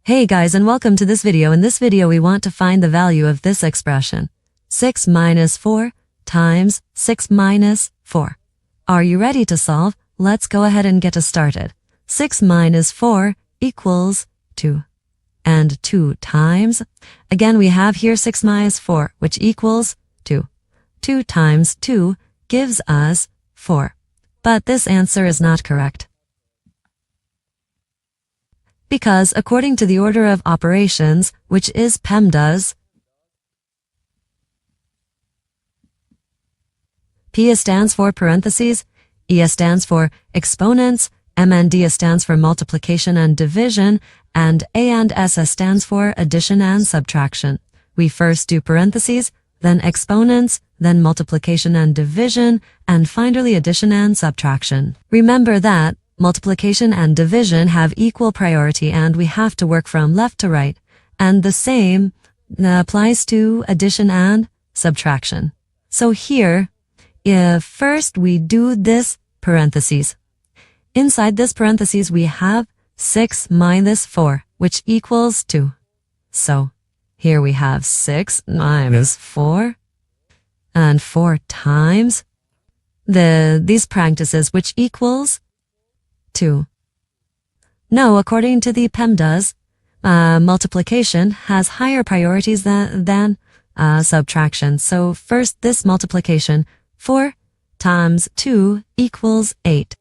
Hey guys, and welcome to this video. In this video we want to find the value of this expression. 6 minus 4 times 6 minus 4. Are you ready to solve? Let's go ahead and get us started. 6 minus 4 equals 2. And 2 times, again we have here 6 minus 4, which equals 2. 2 times 2 gives us 4. But this answer is not correct, because according to the order of operations, which is Pemdas, P stands for parentheses, E stands for exponents, M and D stands for multiplication and division, and A and S stands for addition and subtraction. We first do parentheses, then exponents, then multiplication and division, and finally addition and subtraction. Remember that multiplication and division have equal priority and we have to work from left to right. And the same applies to addition and subtraction. So here, if first we do this parentheses. Inside this parentheses we have 6 minus 4, which equals 2. So here we have 6 minus 4 and 4 times these parentheses, which equals 2. No, according to the Pemdas, multiplication has higher priorities than subtraction. So first this multiplication, 4 times 2 equals 8.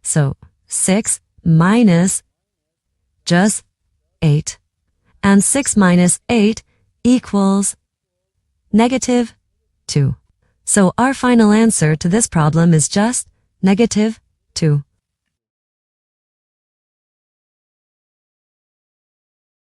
So 6 minus just 8. And 6 minus 8 equals negative 2. So our final answer to this problem is just negative 2.